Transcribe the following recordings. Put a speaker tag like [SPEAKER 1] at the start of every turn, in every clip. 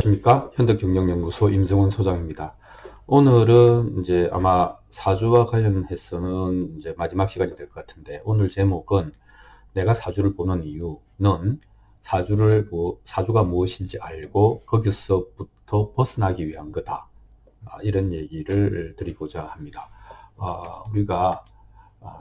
[SPEAKER 1] 안녕하십니까? 현대경영연구소 임성원 소장입니다. 오늘은 이제 아마 사주와 관련해서는 이제 마지막 시간이 될 것 같은데, 오늘 제목은 내가 사주를 보는 이유는 사주가 무엇인지 알고 거기서부터 벗어나기 위한 거다. 이런 얘기를 드리고자 합니다. 우리가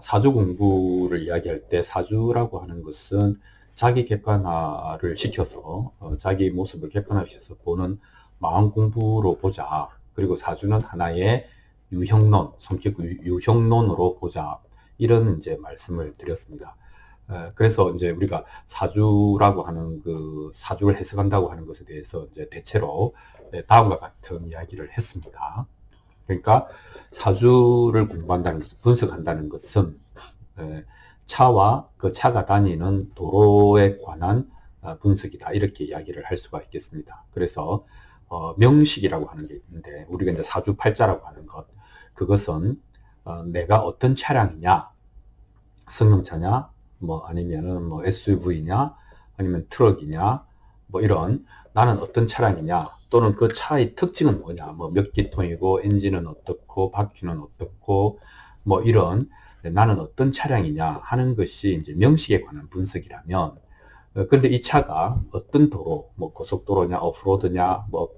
[SPEAKER 1] 사주 공부를 이야기할 때 사주라고 하는 것은 자기 객관화를 시켜서 자기 모습을 객관화시켜서 보는 마음 공부로 보자. 그리고 사주는 하나의 유형론, 성격 유형론으로 보자. 이런 이제 말씀을 드렸습니다. 그래서 이제 우리가 사주라고 하는 사주를 해석한다고 하는 것에 대해서 이제 대체로 다음과 같은 이야기를 했습니다. 그러니까 사주를 공부한다는 것은, 분석한다는 것은 차와 그 차가 다니는 도로에 관한 분석이다, 이렇게 이야기를 할 수가 있겠습니다. 그래서 명식이라고 하는 게 있는데, 우리가 이제 사주팔자라고 하는 것, 그것은 내가 어떤 차량이냐, 승용차냐, 뭐 아니면은 뭐 SUV냐, 아니면 트럭이냐, 뭐 이런, 나는 어떤 차량이냐, 또는 그 차의 특징은 뭐냐, 뭐 몇 기통이고 엔진은 어떻고 바퀴는 어떻고, 뭐 이런, 나는 어떤 차량이냐 하는 것이 이제 명식에 관한 분석이라면, 근데 이 차가 어떤 도로, 뭐 고속도로냐, 오프로드냐, 뭐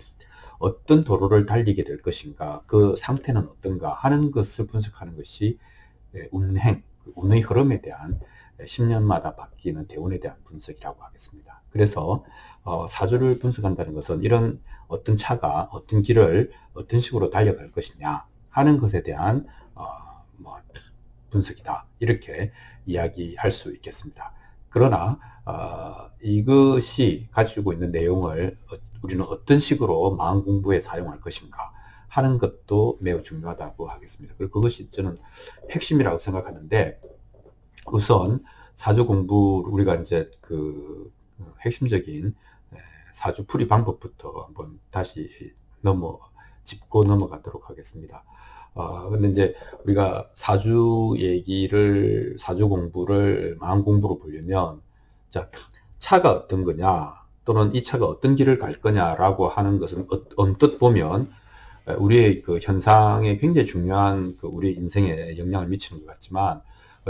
[SPEAKER 1] 어떤 도로를 달리게 될 것인가, 그 상태는 어떤가 하는 것을 분석하는 것이 운의 흐름에 대한 10년마다 바뀌는 대운에 대한 분석이라고 하겠습니다. 그래서 사주를 분석한다는 것은 이런 어떤 차가 어떤 길을 어떤 식으로 달려갈 것이냐 하는 것에 대한 분석이다, 이렇게 이야기할 수 있겠습니다. 그러나 이것이 가지고 있는 내용을 우리는 어떤 식으로 마음 공부에 사용할 것인가 하는 것도 매우 중요하다고 하겠습니다. 그리고 그것이 저는 핵심이라고 생각하는데, 우선 사주 공부, 우리가 이제 핵심적인 사주 풀이 방법부터 한번 다시 짚고 넘어가도록 하겠습니다. 근데 이제 우리가 사주 공부를 마음 공부로 보려면, 자, 차가 어떤 거냐, 또는 이 차가 어떤 길을 갈 거냐라고 하는 것은 언뜻 보면 우리의 그 현상에 굉장히 중요한 우리 인생에 영향을 미치는 것 같지만,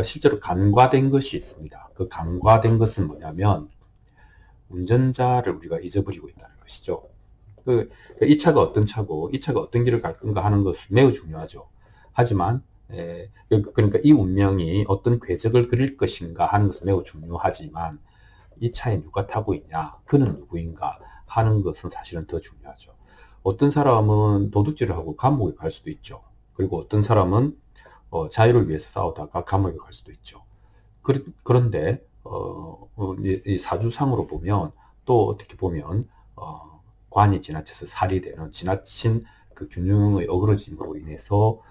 [SPEAKER 1] 실제로 간과된 것이 있습니다. 그 간과된 것은 뭐냐면, 운전자를 우리가 잊어버리고 있다는 것이죠. 이 차가 어떤 차고 이 차가 어떤 길을 갈 건가 하는 것은 매우 중요하죠. 하지만 그러니까 이 운명이 어떤 궤적을 그릴 것인가 하는 것은 매우 중요하지만, 이 차에 누가 타고 있냐, 그는 누구인가 하는 것은 사실은 더 중요하죠. 어떤 사람은 도둑질을 하고 감옥에 갈 수도 있죠. 그리고 어떤 사람은 자유를 위해서 싸우다가 감옥에 갈 수도 있죠. 그런데 이 사주상으로 보면, 또 어떻게 보면 관이 지나쳐서 살이 되는, 지나친 그 균형의 어그러짐으로 인해서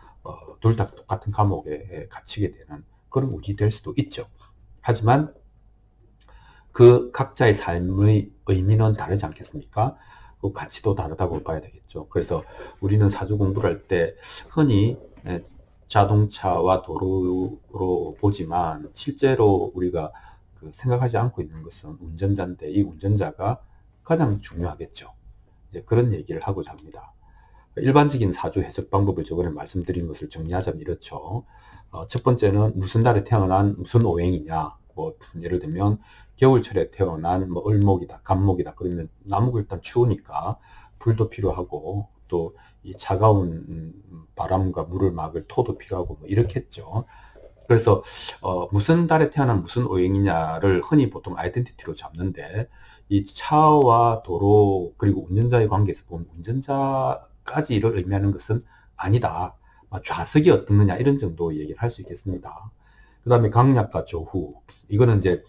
[SPEAKER 1] 둘 다 똑같은 감옥에 갇히게 되는 그런 운이 될 수도 있죠. 하지만 그 각자의 삶의 의미는 다르지 않겠습니까? 그 가치도 다르다고 봐야 되겠죠. 그래서 우리는 사주 공부를 할 때 흔히 자동차와 도로로 보지만, 실제로 우리가 생각하지 않고 있는 것은 운전자인데, 이 운전자가 가장 중요하겠죠. 이제 그런 얘기를 하고자 합니다. 일반적인 사주 해석 방법을 저번에 말씀드린 것을 정리하자면 이렇죠. 첫 번째는 무슨 달에 태어난 무슨 오행이냐. 뭐 예를 들면 겨울철에 태어난 뭐 을목이다, 간목이다. 그러면 나무가 일단 추우니까 불도 필요하고, 또 이 차가운 바람과 물을 막을 토도 필요하고, 뭐 이렇겠죠. 그래서 무슨 달에 태어난 무슨 오행이냐를 흔히 보통 아이덴티티로 잡는데, 이 차와 도로 그리고 운전자의 관계에서 보면 운전자까지 이를 의미하는 것은 아니다. 좌석이 어떻느냐 이런 정도 얘기를 할 수 있겠습니다. 그 다음에 강약과 조후, 이거는 이제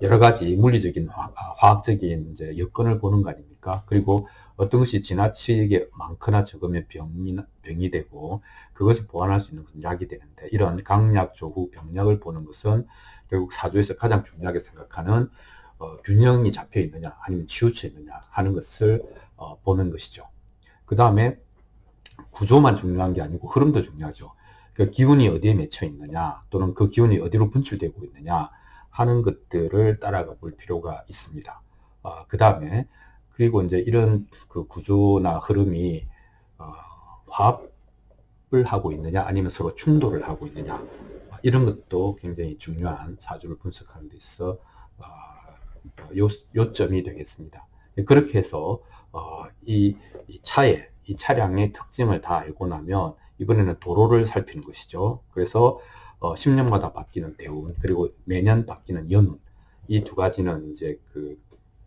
[SPEAKER 1] 여러 가지 물리적인 화학적인 이제 여건을 보는 거 아닙니까? 그리고 어떤 것이 지나치게 많거나 적으면 병이 되고, 그것을 보완할 수 있는 것은 약이 되는데, 이런 강약, 조후, 병약을 보는 것은 결국 사주에서 가장 중요하게 생각하는 균형이 잡혀 있느냐 아니면 치우쳐 있느냐 하는 것을 보는 것이죠. 그 다음에 구조만 중요한 게 아니고 흐름도 중요하죠. 그 기운이 어디에 맺혀 있느냐, 또는 그 기운이 어디로 분출되고 있느냐 하는 것들을 따라가 볼 필요가 있습니다. 그 다음에 그리고 이제 이런 그 구조나 흐름이 화합을 하고 있느냐 아니면 서로 충돌을 하고 있느냐, 이런 것도 굉장히 중요한 사주를 분석하는 데 있어 요점이 되겠습니다. 그렇게 해서 이 차량의 특징을 다 알고 나면 이번에는 도로를 살피는 것이죠. 그래서 10년마다 바뀌는 대운, 그리고 매년 바뀌는 연운, 이 두 가지는 이제 그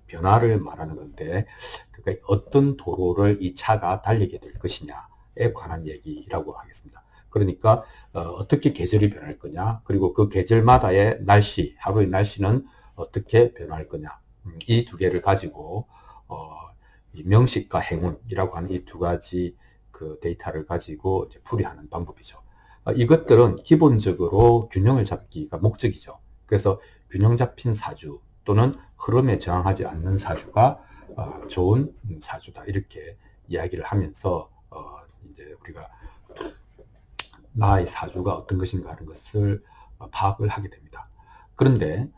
[SPEAKER 1] 변화를 말하는 건데, 그러니까 어떤 도로를 이 차가 달리게 될 것이냐에 관한 얘기라고 하겠습니다. 그러니까 어떻게 계절이 변할 거냐, 그리고 그 계절마다의 날씨, 하루의 날씨는 어떻게 변할 거냐, 이 두 개를 가지고 이 명식과 행운이라고 하는 이 두 가지 그 데이터를 가지고 이제 풀이하는 방법이죠. 이것들은 기본적으로 균형을 잡기가 목적이죠. 그래서 균형 잡힌 사주 또는 흐름에 저항하지 않는 사주가 좋은 사주다, 이렇게 이야기를 하면서 이제 우리가 나의 사주가 어떤 것인가 하는 것을 파악을 하게 됩니다. 그런데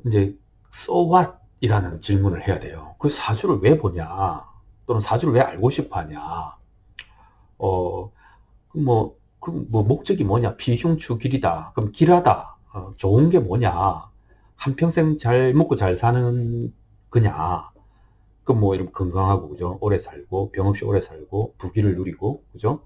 [SPEAKER 1] 이제 so what 이라는 질문을 해야 돼요. 그 사주를 왜 보냐, 또는 사주를 왜 알고 싶어 하냐. 그 목적이 뭐냐, 비흉추길이다, 그럼 길하다, 좋은 게 뭐냐, 한평생 잘 먹고 잘 사는 거냐, 그럼 뭐 이런 건강하고, 그죠, 오래 살고 병 없이 오래 살고 부귀를 누리고, 그죠,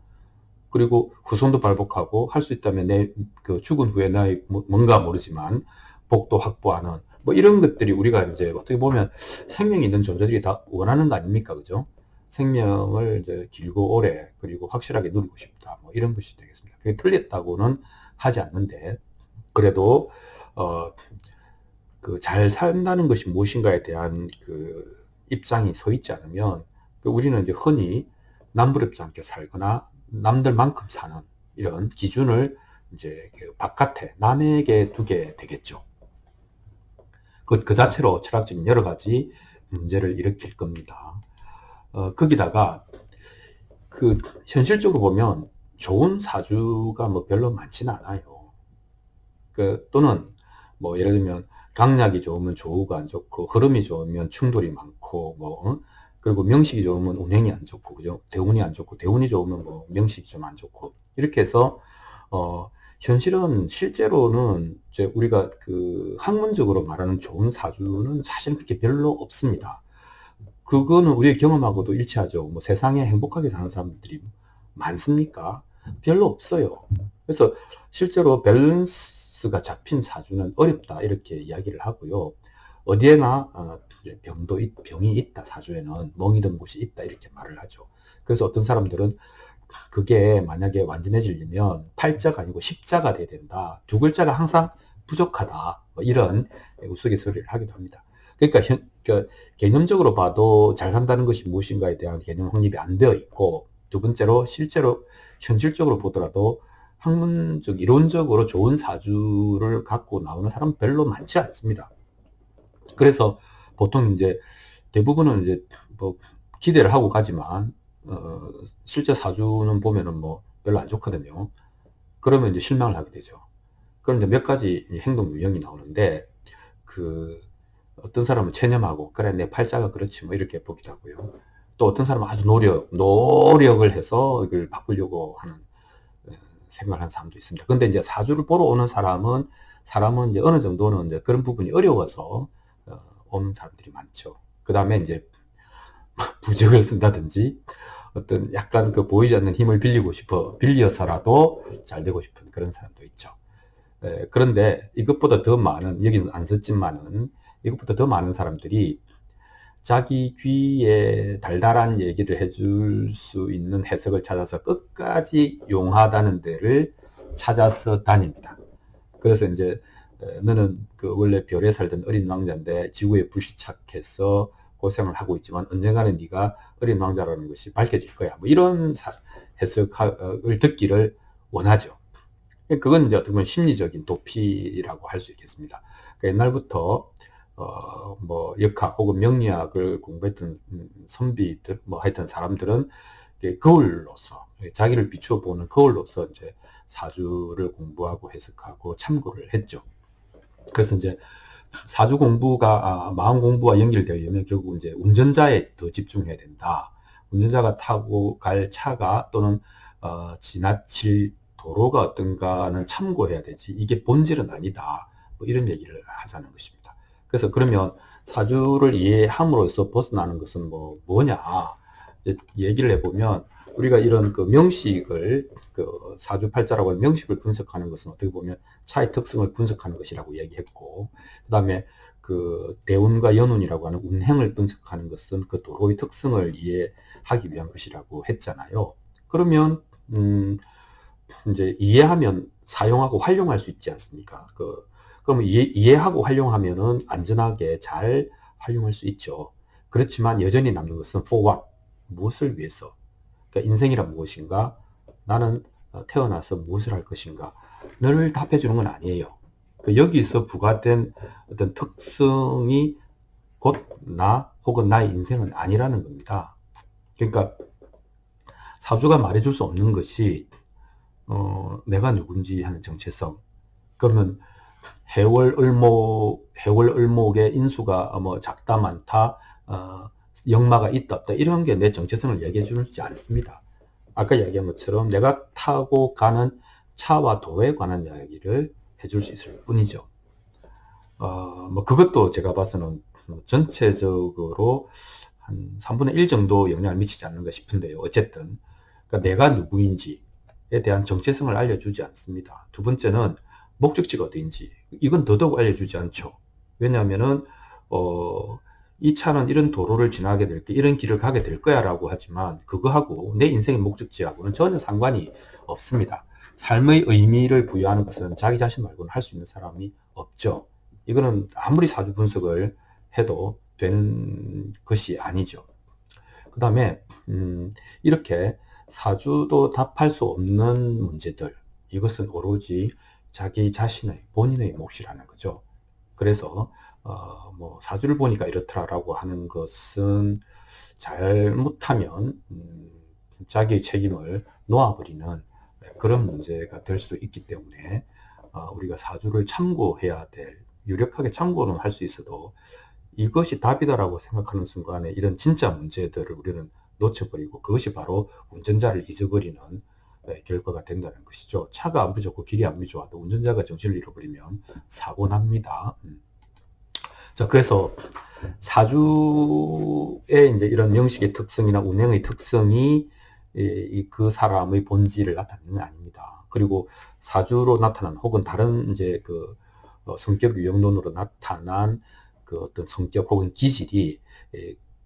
[SPEAKER 1] 그리고 후손도 발복하고, 할 수 있다면 내 그 죽은 후에 나의 뭔가 모르지만 복도 확보하는, 뭐 이런 것들이 우리가 이제 어떻게 보면 생명이 있는 존재들이 다 원하는 거 아닙니까, 그죠? 생명을 이제 길고 오래, 그리고 확실하게 누리고 싶다, 뭐 이런 것이 되겠습니다. 그게 틀렸다고는 하지 않는데, 그래도 그 잘 산다는 것이 무엇인가에 대한 그 입장이 서 있지 않으면, 우리는 이제 흔히 남부럽지 않게 살거나 남들만큼 사는 이런 기준을 이제 그 바깥에 남에게 두게 되겠죠. 그 자체로 철학적인 여러 가지 문제를 일으킬 겁니다. 거기다가 그 현실적으로 보면 좋은 사주가 뭐 별로 많지는 않아요. 또는 뭐 예를 들면 강약이 좋으면 조우가 안 좋고, 흐름이 좋으면 충돌이 많고, 그리고 명식이 좋으면 운행이 안 좋고, 그죠? 대운이 안 좋고, 대운이 좋으면 뭐 명식이 좀 안 좋고, 이렇게 해서 현실은 실제로는 이제 우리가 그 학문적으로 말하는 좋은 사주는 사실 그렇게 별로 없습니다. 그거는 우리의 경험하고도 일치하죠. 뭐 세상에 행복하게 사는 사람들이 많습니까? 별로 없어요. 그래서 실제로 밸런스가 잡힌 사주는 어렵다, 이렇게 이야기를 하고요. 어디에나 병이 있다, 사주에는 멍이 든 곳이 있다, 이렇게 말을 하죠. 그래서 어떤 사람들은 그게 만약에 완전해지려면 8자가 아니고 10자가 돼야 된다, 두 글자가 항상 부족하다, 뭐 이런 우스갯소리를 하기도 합니다. 그러니까 개념적으로 봐도 잘 산다는 것이 무엇인가에 대한 개념 확립이 안 되어 있고, 두 번째로 실제로 현실적으로 보더라도 학문적 이론적으로 좋은 사주를 갖고 나오는 사람은 별로 많지 않습니다. 그래서 보통 이제 대부분은 이제 뭐 기대를 하고 가지만 실제 사주는 보면은 뭐 별로 안 좋거든요. 그러면 이제 실망을 하게 되죠. 그런데 몇 가지 행동 유형이 나오는데, 어떤 사람은 체념하고, 그래 내 팔자가 그렇지 뭐 이렇게 보기도 하고요. 또 어떤 사람은 아주 노력을 해서 이걸 바꾸려고 하는 생각을 하는 사람도 있습니다. 근데 이제 사주를 보러 오는 사람은 이제 어느 정도는 이제 그런 부분이 어려워서 오는 사람들이 많죠. 그 다음에 이제 부적을 쓴다든지 어떤 약간 그 보이지 않는 힘을 빌려서라도 잘 되고 싶은 그런 사람도 있죠. 그런데 이것보다 더 많은, 여기는 안 썼지만은 이것보다 더 많은 사람들이 자기 귀에 달달한 얘기를 해줄 수 있는 해석을 찾아서 끝까지 용하다는 데를 찾아서 다닙니다. 그래서 이제 너는 그 원래 별에 살던 어린 왕자인데 지구에 불시착해서 고생을 하고 있지만 언젠가는 네가 어린 왕자라는 것이 밝혀질 거야, 뭐 이런 해석을 듣기를 원하죠. 그건 이제 어떻게 보면 심리적인 도피라고 할 수 있겠습니다. 그러니까 옛날부터 뭐 역학 혹은 명리학을 공부했던 선비들, 뭐 하여튼 사람들은 거울로서, 자기를 비추어 보는 거울로서 이제 사주를 공부하고 해석하고 참고를 했죠. 그래서 이제 사주 공부가 마음 공부와 연결되려면 결국 이제 운전자에 더 집중해야 된다. 운전자가 타고 갈 차가 또는 지나칠 도로가 어떤가는 참고해야 되지. 이게 본질은 아니다. 뭐 이런 얘기를 하자는 것입니다. 그래서 그러면 사주를 이해함으로써 벗어나는 것은 뭐냐? 얘기를 해보면 우리가 이런 그 명식을 그 사주팔자라고 하는 명식을 분석하는 것은 어떻게 보면 차의 특성을 분석하는 것이라고 얘기했고, 그 다음에 그 대운과 연운이라고 하는 운행을 분석하는 것은 그 도로의 특성을 이해하기 위한 것이라고 했잖아요. 그러면 이제 이해하면 사용하고 활용할 수 있지 않습니까? 그러면 이해하고 활용하면은 안전하게 잘 활용할 수 있죠. 그렇지만 여전히 남는 것은 for what? 무엇을 위해서? 그러니까 인생이란 무엇인가? 나는 태어나서 무엇을 할 것인가? 를 답해 주는 건 아니에요. 여기서 부과된 어떤 특성이 곧 나 혹은 나의 인생은 아니라는 겁니다. 그러니까 사주가 말해줄 수 없는 것이 내가 누군지 하는 정체성. 그러면 해월을목의 인수가 뭐 작다 많다, 역마가 있다 없다 이런 게 내 정체성을 얘기해 주지 않습니다. 아까 이야기한 것처럼 내가 타고 가는 차와 도에 관한 이야기를 해줄 수 있을 뿐이죠. 뭐 그것도 제가 봐서는 전체적으로 한 3분의 1 정도 영향을 미치지 않는가 싶은데요. 어쨌든 그러니까 내가 누구인지에 대한 정체성을 알려주지 않습니다. 두 번째는 목적지가 어디인지 이건 더더욱 알려주지 않죠. 왜냐하면은 이 차는 이런 도로를 지나게 될 게 이런 길을 가게 될 거야 라고 하지만 그거하고 내 인생의 목적지하고는 전혀 상관이 없습니다. 삶의 의미를 부여하는 것은 자기 자신 말고는 할 수 있는 사람이 없죠. 이거는 아무리 사주 분석을 해도 되는 것이 아니죠. 그 다음에 이렇게 사주도 답할 수 없는 문제들, 이것은 오로지 자기 자신의 본인의 몫이라는 거죠. 그래서 뭐 사주를 보니까 이렇더라라고 하는 것은 잘못하면 자기의 책임을 놓아버리는 그런 문제가 될 수도 있기 때문에 우리가 사주를 참고해야 될, 유력하게 참고는 할 수 있어도 이것이 답이다라고 생각하는 순간에 이런 진짜 문제들을 우리는 놓쳐버리고 그것이 바로 운전자를 잊어버리는 결과가 된다는 것이죠. 차가 아무리 좋고 길이 아무리 좋아도 운전자가 정신을 잃어버리면 사고 납니다. 자, 그래서 사주의 이제 이런 명식의 특성이나 운행의 특성이 그 사람의 본질을 나타내는 건 아닙니다. 그리고 사주로 나타난 혹은 다른 이제 그 성격 유형론으로 나타난 그 어떤 성격 혹은 기질이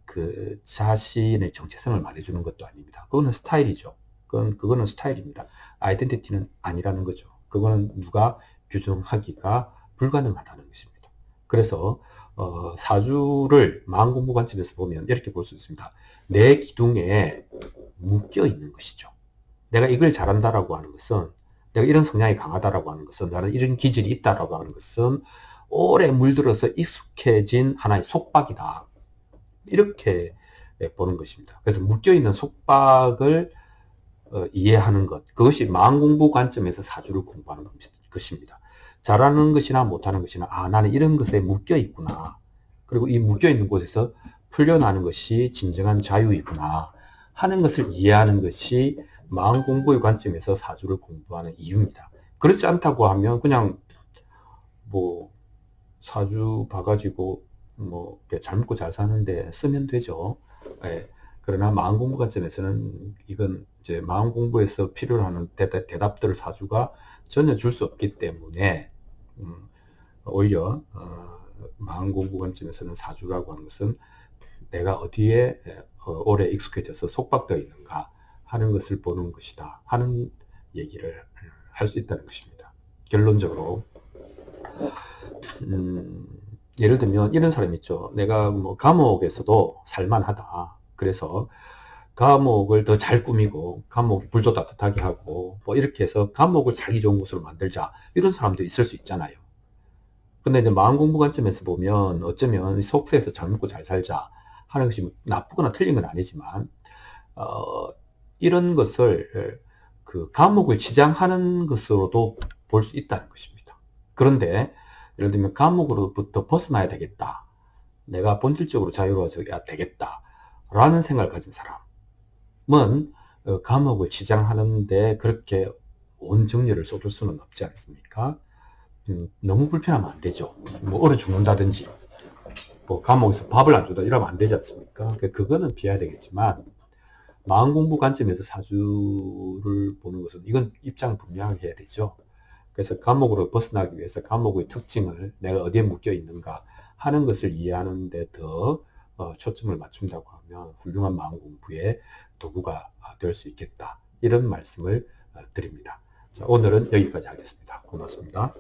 [SPEAKER 1] 그 자신의 정체성을 말해주는 것도 아닙니다. 그거는 스타일이죠. 그거는 스타일입니다. 아이덴티티는 아니라는 거죠. 그거는 누가 규정하기가 불가능하다는 것입니다. 그래서 사주를 마음 공부 관점에서 보면 이렇게 볼 수 있습니다. 내 기둥에 묶여 있는 것이죠. 내가 이걸 잘한다라고 하는 것은, 내가 이런 성향이 강하다라고 하는 것은, 나는 이런 기질이 있다라고 하는 것은 오래 물들어서 익숙해진 하나의 속박이다. 이렇게 보는 것입니다. 그래서 묶여있는 속박을 이해하는 것, 그것이 마음 공부 관점에서 사주를 공부하는 것입니다. 잘하는 것이나 못하는 것이나 나는 이런 것에 묶여 있구나. 그리고 이 묶여 있는 곳에서 풀려나는 것이 진정한 자유이구나 하는 것을 이해하는 것이 마음 공부의 관점에서 사주를 공부하는 이유입니다. 그렇지 않다고 하면 그냥 뭐 사주 봐가지고 뭐 잘 먹고 잘 사는데 쓰면 되죠. 예. 그러나 마음 공부 관점에서는 이건 이제 마음 공부에서 필요로 하는 대답들을 사주가 전혀 줄 수 없기 때문에 오히려 마음 공부 관점에서는 사주라고 하는 것은 내가 어디에 오래 익숙해져서 속박되어 있는가 하는 것을 보는 것이다 하는 얘기를 할 수 있다는 것입니다. 결론적으로 예를 들면 이런 사람 있죠. 내가 뭐 감옥에서도 살만하다. 그래서 감옥을 더 잘 꾸미고 감옥이 불도 따뜻하게 하고 뭐 이렇게 해서 감옥을 살기 좋은 곳으로 만들자. 이런 사람도 있을 수 있잖아요. 근데 이제 마음 공부 관점에서 보면 어쩌면 속세에서 잘 먹고 잘 살자 하는 것이 뭐 나쁘거나 틀린 건 아니지만 이런 것을 그 감옥을 지장하는 것으로도 볼 수 있다는 것입니다. 그런데 예를 들면 감옥으로부터 벗어나야 되겠다. 내가 본질적으로 자유로워져야 되겠다. 라는 생각을 가진 사람은 감옥을 치장하는데 그렇게 온 정열을 쏟을 수는 없지 않습니까? 너무 불편하면 안 되죠. 뭐 얼어 죽는다든지 뭐 감옥에서 밥을 안 준다 이러면 안 되지 않습니까? 그거는 피해야 되겠지만 마음 공부 관점에서 사주를 보는 것은 이건 입장 분명하게 해야 되죠. 그래서 감옥으로 벗어나기 위해서 감옥의 특징을 내가 어디에 묶여 있는가 하는 것을 이해하는 데 더 초점을 맞춘다고 하면 훌륭한 마음 공부의 도구가 될 수 있겠다. 이런 말씀을 드립니다. 자, 오늘은 여기까지 하겠습니다. 고맙습니다.